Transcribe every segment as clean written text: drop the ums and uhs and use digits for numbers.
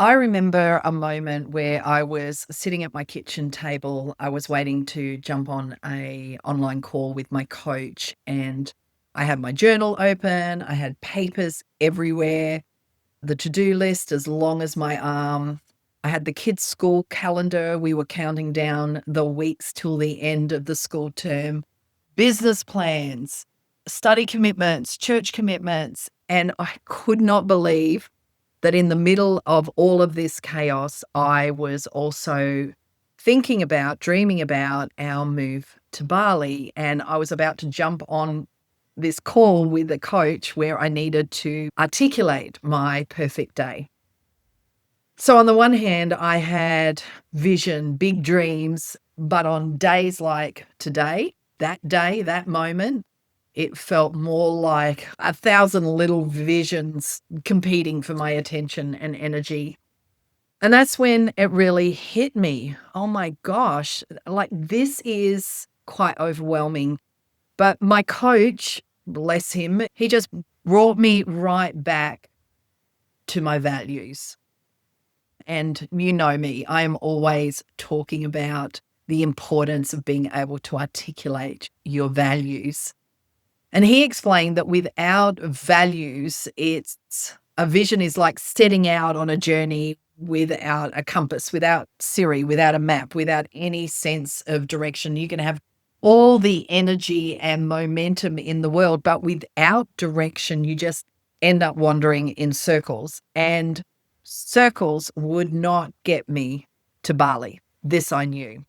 I remember a moment where I was sitting at my kitchen table. I was waiting to jump on a online call with my coach, and I had my journal open. I had papers everywhere, the to-do list as long as my arm. I had the kids' school calendar. We were counting down the weeks till the end of the school term, business plans, study commitments, church commitments, and I could not believe that in the middle of all of this chaos, I was also thinking about, dreaming about our move to Bali. And I was about to jump on this call with a coach where I needed to articulate my perfect day. So, on the one hand, I had vision, big dreams, but on days like today, that day, that moment, it felt more like 1,000 little visions competing for my attention and energy. And that's when it really hit me. Oh my gosh, like this is quite overwhelming. But my coach, bless him, he just brought me right back to my values. And you know me, I am always talking about the importance of being able to articulate your values. And he explained that without values, it's a vision is like setting out on a journey without a compass, without Siri, without a map, without any sense of direction. You can have all the energy and momentum in the world, but without direction, you just end up wandering in circles. And circles would not get me to Bali. This I knew.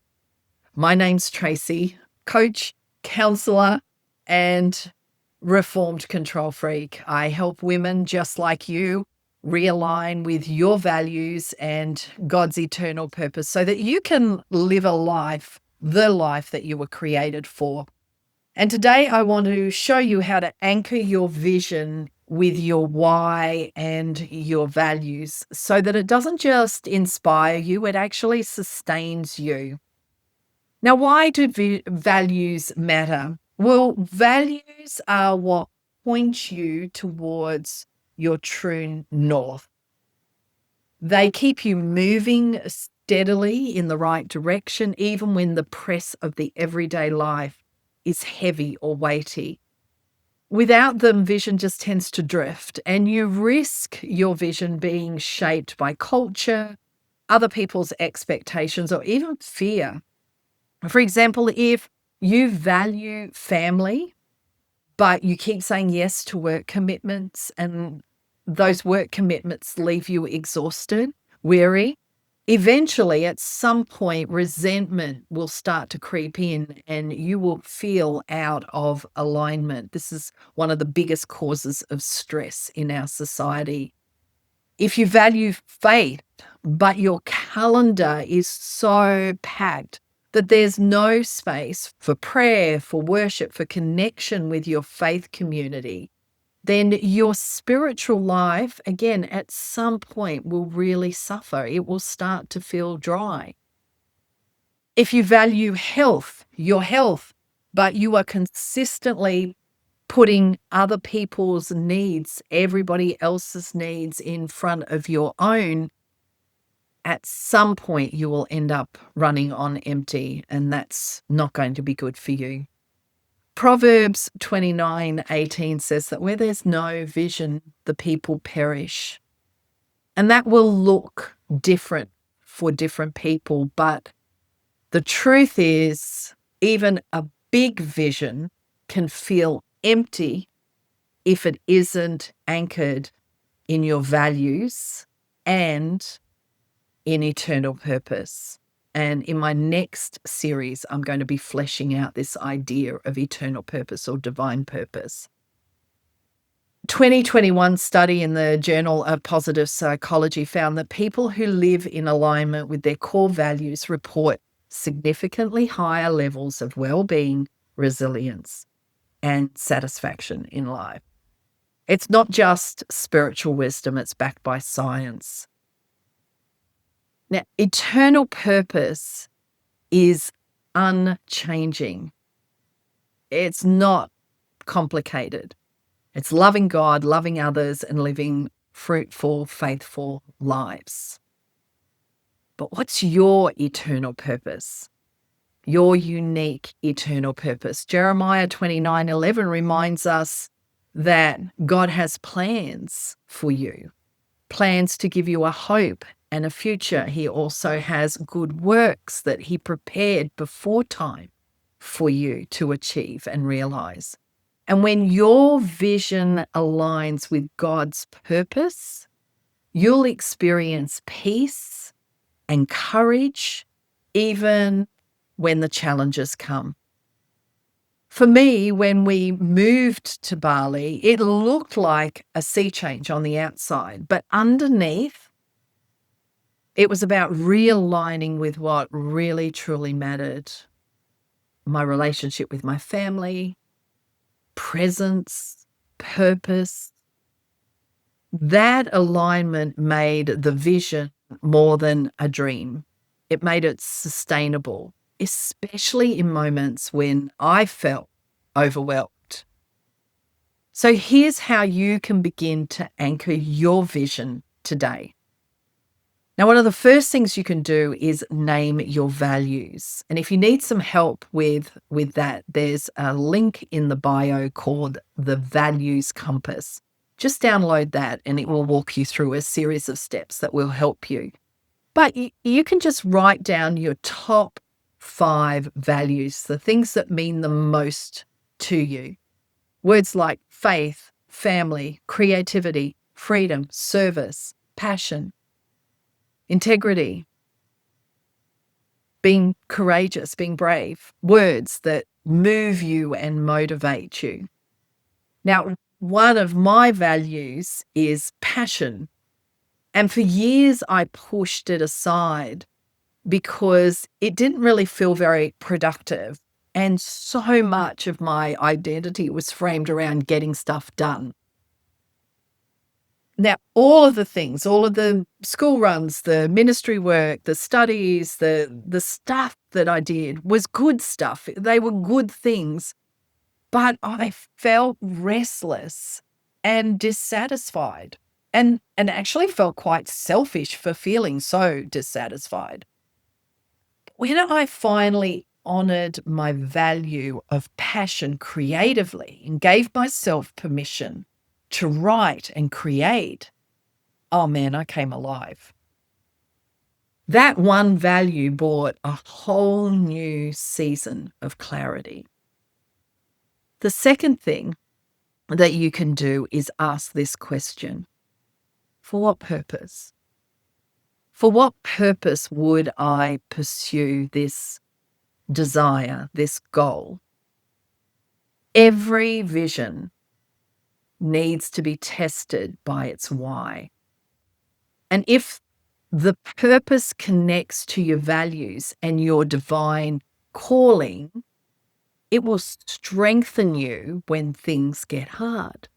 My name's Tracy, coach, counselor, and reformed control freak. I help women just like you realign with your values and God's eternal purpose so that you can live a life, the life that you were created for. And today I want to show you how to anchor your vision with your why and your values so that it doesn't just inspire you, it actually sustains you. Now, why do values matter? Well, values are what point you towards your true north. They keep you moving steadily in the right direction, even when the press of the everyday life is heavy or weighty. Without them, vision just tends to drift, and you risk your vision being shaped by culture, other people's expectations, or even fear. For example, if you value family, but you keep saying yes to work commitments and those work commitments leave you exhausted, weary, eventually at some point resentment will start to creep in and you will feel out of alignment. This is one of the biggest causes of stress in our society. If you value faith, but your calendar is so packed that there's no space for prayer, for worship, for connection with your faith community, then your spiritual life, again, at some point will really suffer. It will start to feel dry. If you value health, your health, but you are consistently putting other people's needs, everybody else's needs in front of your own, at some point you will end up running on empty, and that's not going to be good for you. Proverbs 29:18 says that where there's no vision, the people perish. And that will look different for different people, but the truth is, even a big vision can feel empty if it isn't anchored in your values and in eternal purpose. And in my next series, I'm going to be fleshing out this idea of eternal purpose or divine purpose. 2021 study in the Journal of Positive Psychology found that people who live in alignment with their core values report significantly higher levels of well-being, resilience, and satisfaction in life. It's not just spiritual wisdom, it's backed by science. Now, eternal purpose is unchanging. It's not complicated. It's loving God, loving others, and living fruitful, faithful lives. But what's your eternal purpose? Your unique eternal purpose. Jeremiah 29:11 reminds us that God has plans for you, plans to give you a hope and a future. He also has good works that He prepared before time for you to achieve and realize. And when your vision aligns with God's purpose, you'll experience peace and courage, even when the challenges come. For me, when we moved to Bali, it looked like a sea change on the outside, but underneath, it was about realigning with what really truly mattered. My relationship with my family, presence, purpose. That alignment made the vision more than a dream. It made it sustainable, especially in moments when I felt overwhelmed. So here's how you can begin to anchor your vision today. Now, one of the first things you can do is name your values. And if you need some help with that, there's a link in the bio called the Values Compass. Just download that and it will walk you through a series of steps that will help you. But you can just write down your top 5 values, the things that mean the most to you. Words like faith, family, creativity, freedom, service, passion, integrity, being courageous, being brave, words that move you and motivate you. Now, one of my values is passion. And for years, I pushed it aside because it didn't really feel very productive. And so much of my identity was framed around getting stuff done. Now, all of the things, all of the school runs, the ministry work, the studies, the stuff that I did was good stuff. They were good things, but I felt restless and dissatisfied and actually felt quite selfish for feeling so dissatisfied. When I finally honored my value of passion creatively and gave myself permission to write and create, oh man, I came alive. That one value brought a whole new season of clarity. The second thing that you can do is ask this question: for what purpose? For what purpose would I pursue this desire, this goal? Every vision needs to be tested by its why. And if the purpose connects to your values and your divine calling, it will strengthen you when things get hard.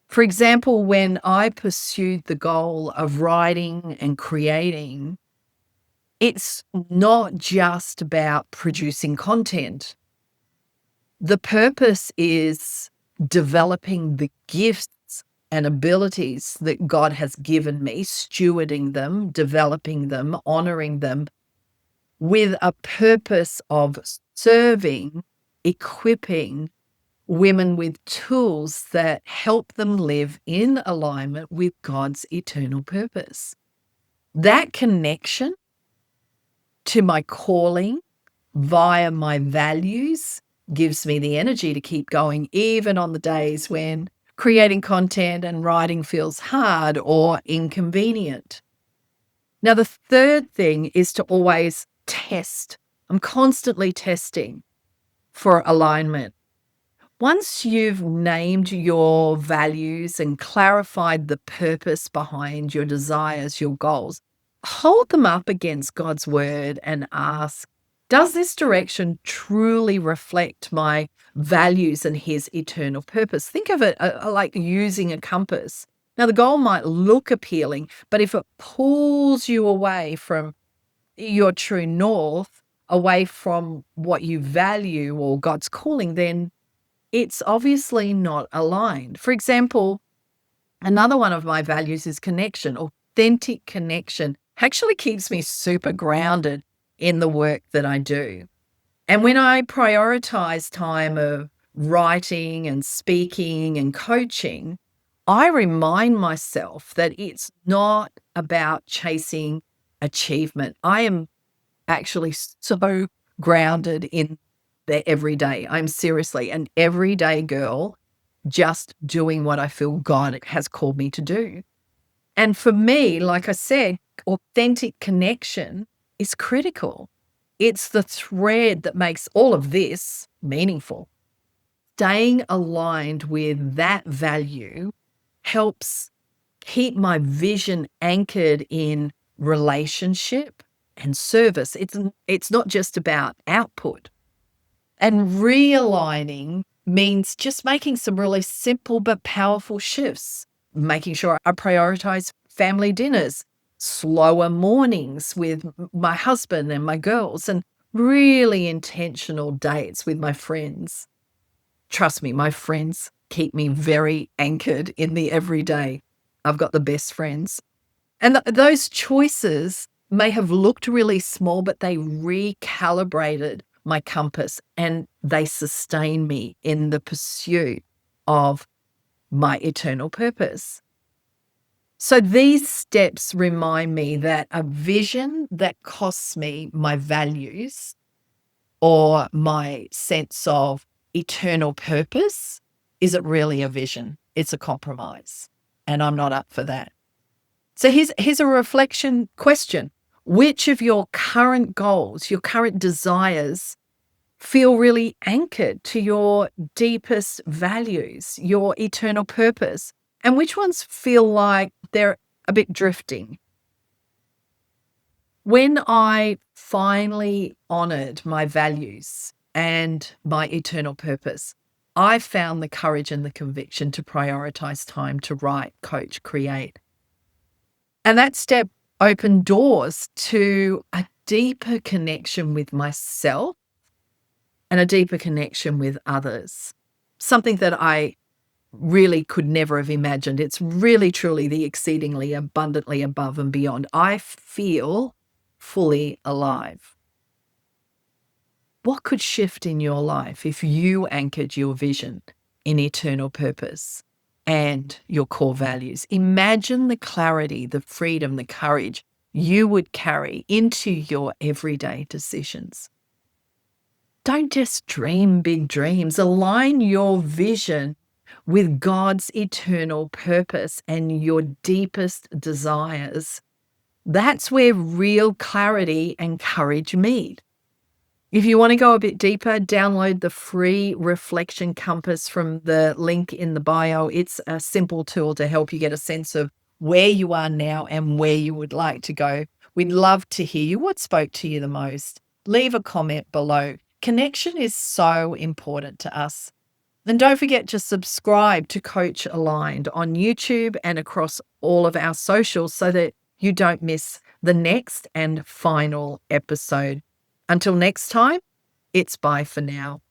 For example, when I pursued the goal of writing and creating, it's not just about producing content. The purpose is developing the gifts and abilities that God has given me, stewarding them, developing them, honoring them, with a purpose of serving, equipping women with tools that help them live in alignment with God's eternal purpose. That connection to my calling via my values gives me the energy to keep going, even on the days when creating content and writing feels hard or inconvenient. Now, the third thing is to always test. I'm constantly testing for alignment. Once you've named your values and clarified the purpose behind your desires, your goals, hold them up against God's word and ask, does this direction truly reflect my values and His eternal purpose? Think of it like using a compass. Now, the goal might look appealing, but if it pulls you away from your true north, away from what you value or God's calling, then it's obviously not aligned. For example, another one of my values is connection, authentic connection actually keeps me super grounded in the work that I do. And when I prioritize time of writing and speaking and coaching, I remind myself that it's not about chasing achievement. I am actually so grounded in the everyday. I'm seriously an everyday girl just doing what I feel God has called me to do. And for me, like I said, authentic connection is critical. It's the thread that makes all of this meaningful. Staying aligned with that value helps keep my vision anchored in relationship and service. It's not just about output. And realigning means just making some really simple but powerful shifts, making sure I prioritize family dinners, slower mornings with my husband and my girls, and really intentional dates with my friends. Trust me, my friends keep me very anchored in the everyday. I've got the best friends. And those choices may have looked really small, but they recalibrated my compass and they sustain me in the pursuit of my eternal purpose. So these steps remind me that a vision that costs me my values or my sense of eternal purpose isn't really a vision. It's a compromise. And I'm not up for that. So here's a reflection question. Which of your current goals, your current desires feel really anchored to your deepest values, your eternal purpose? And which ones feel like they're a bit drifting? When I finally honored my values and my eternal purpose, I found the courage and the conviction to prioritize time to write, coach, create. And that step opened doors to a deeper connection with myself and a deeper connection with others, something that I really could never have imagined. It's really, truly the exceedingly abundantly above and beyond. I feel fully alive. What could shift in your life if you anchored your vision in eternal purpose and your core values? Imagine the clarity, the freedom, the courage you would carry into your everyday decisions. Don't just dream big dreams. Align your vision with God's eternal purpose and your deepest desires. That's where real clarity and courage meet. If you want to go a bit deeper, download the free reflection compass from the link in the bio. It's a simple tool to help you get a sense of where you are now and where you would like to go. We'd love to hear you. What spoke to you the most? Leave a comment below. Connection is so important to us. And don't forget to subscribe to Coach Aligned on YouTube and across all of our socials so that you don't miss the next and final episode. Until next time, it's bye for now.